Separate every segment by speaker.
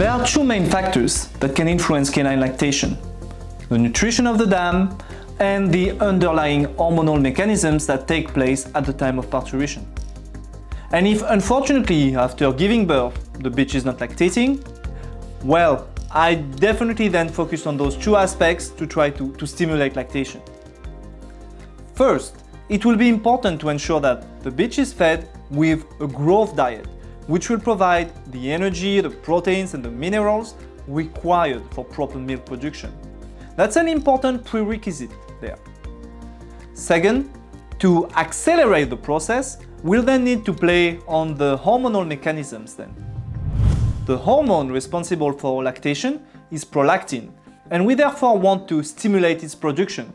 Speaker 1: There are two main factors that can influence canine lactation: the nutrition of the dam and the underlying hormonal mechanisms that take place at the time of parturition. And if unfortunately after giving birth the bitch is not lactating, well, I definitely then focus on those two aspects to try to stimulate lactation. First, it will be important to ensure that the bitch is fed with a growth diet, which will provide the energy, the proteins and the minerals required for proper milk production. That's an important prerequisite there. Second, to accelerate the process, we'll then need to play on the hormonal mechanisms then. The hormone responsible for lactation is prolactin, and we therefore want to stimulate its production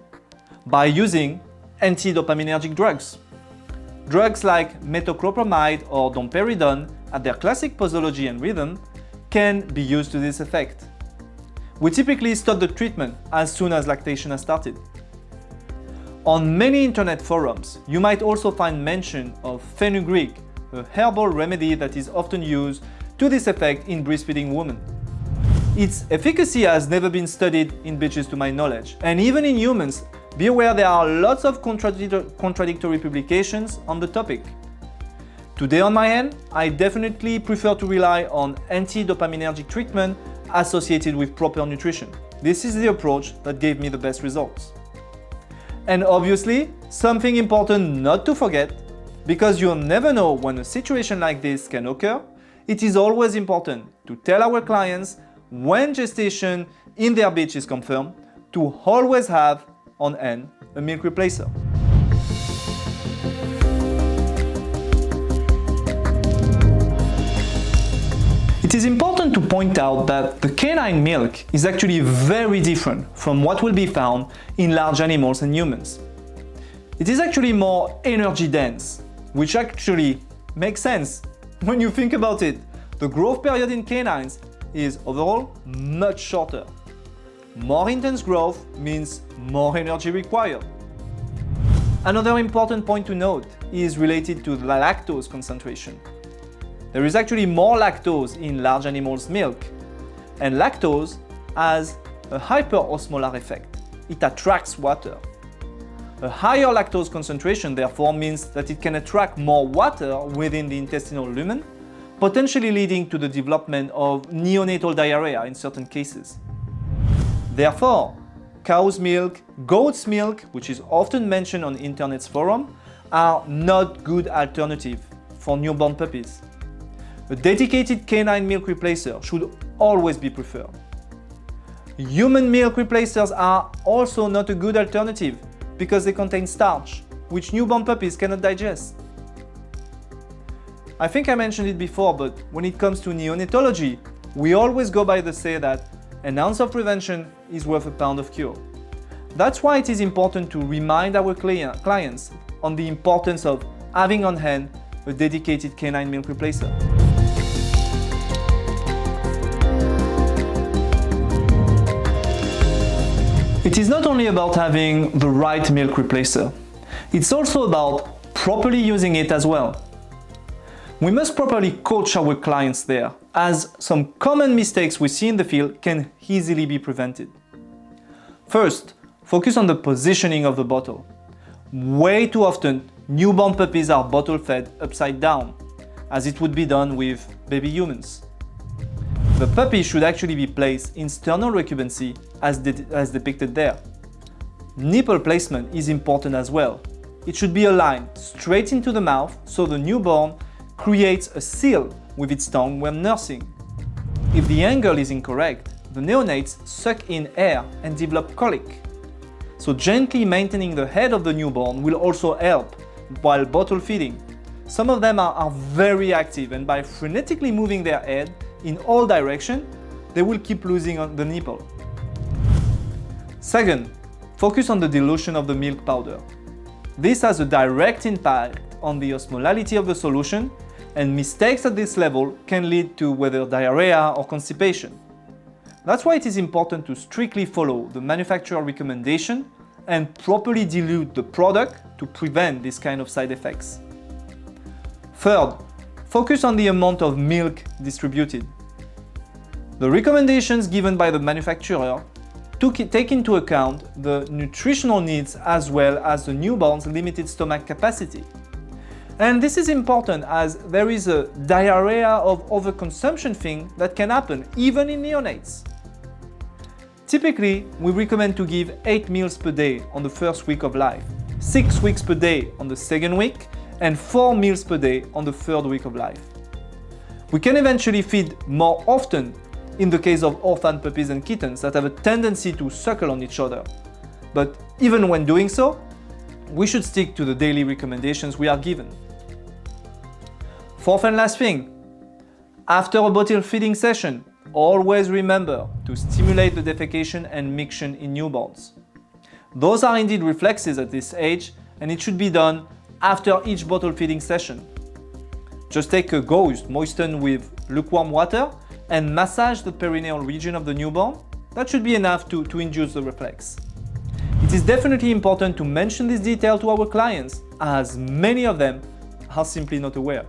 Speaker 1: by using anti-dopaminergic drugs. Drugs like metoclopramide or domperidone, at their classic posology and rhythm, can be used to this effect. We typically start the treatment as soon as lactation has started. On many internet forums, you might also find mention of fenugreek, a herbal remedy that is often used to this effect in breastfeeding women. Its efficacy has never been studied in bitches to my knowledge, and even in humans, be aware there are lots of contradictory publications on the topic. Today on my end, I definitely prefer to rely on anti-dopaminergic treatment associated with proper nutrition. This is the approach that gave me the best results. And obviously, something important not to forget, because you'll never know when a situation like this can occur, it is always important to tell our clients when gestation in their bitch is confirmed to always have on hand a milk replacer. It is important to point out that the canine milk is actually very different from what will be found in large animals and humans. It is actually more energy dense, which actually makes sense when you think about it. The growth period in canines is overall much shorter. More intense growth means more energy required. Another important point to note is related to the lactose concentration. There is actually more lactose in large animals' milk, and lactose has a hyperosmolar effect. It attracts water. A higher lactose concentration therefore means that it can attract more water within the intestinal lumen, potentially leading to the development of neonatal diarrhea in certain cases. Therefore, cow's milk, goat's milk, which is often mentioned on internet's forum, are not good alternatives for newborn puppies. A dedicated canine milk replacer should always be preferred. Human milk replacers are also not a good alternative because they contain starch, which newborn puppies cannot digest. I think I mentioned it before, but when it comes to neonatology, we always go by the say that an ounce of prevention is worth a pound of cure. That's why it is important to remind our clients on the importance of having on hand a dedicated canine milk replacer. It is not only about having the right milk replacer, it's also about properly using it as well. We must properly coach our clients there, as some common mistakes we see in the field can easily be prevented. First, focus on the positioning of the bottle. Way too often, newborn puppies are bottle fed upside down, as it would be done with baby humans. The puppy should actually be placed in sternal recumbency as depicted there. Nipple placement is important as well. It should be aligned straight into the mouth so the newborn creates a seal with its tongue when nursing. If the angle is incorrect, the neonates suck in air and develop colic. So gently maintaining the head of the newborn will also help while bottle feeding. Some of them are very active, and by frenetically moving their head in all directions, they will keep losing on the nipple. Second, focus on the dilution of the milk powder. This has a direct impact on the osmolality of the solution, and mistakes at this level can lead to whether diarrhea or constipation. That's why it is important to strictly follow the manufacturer recommendation and properly dilute the product to prevent this kind of side effects. Third, focus on the amount of milk distributed. The recommendations given by the manufacturer take into account the nutritional needs as well as the newborn's limited stomach capacity. And this is important as there is a diarrhea of overconsumption thing that can happen even in neonates. Typically, we recommend to give 8 meals per day on the first week of life, 6 weeks per day on the second week, and 4 meals per day on the third week of life. We can eventually feed more often in the case of orphan puppies and kittens that have a tendency to suckle on each other. But even when doing so, we should stick to the daily recommendations we are given. Fourth and last thing, after a bottle feeding session, always remember to stimulate the defecation and miction in newborns. Those are indeed reflexes at this age, and it should be done after each bottle feeding session. Just take a gauze moistened with lukewarm water and massage the perineal region of the newborn. That should be enough to induce the reflex. It is definitely important to mention this detail to our clients, as many of them are simply not aware.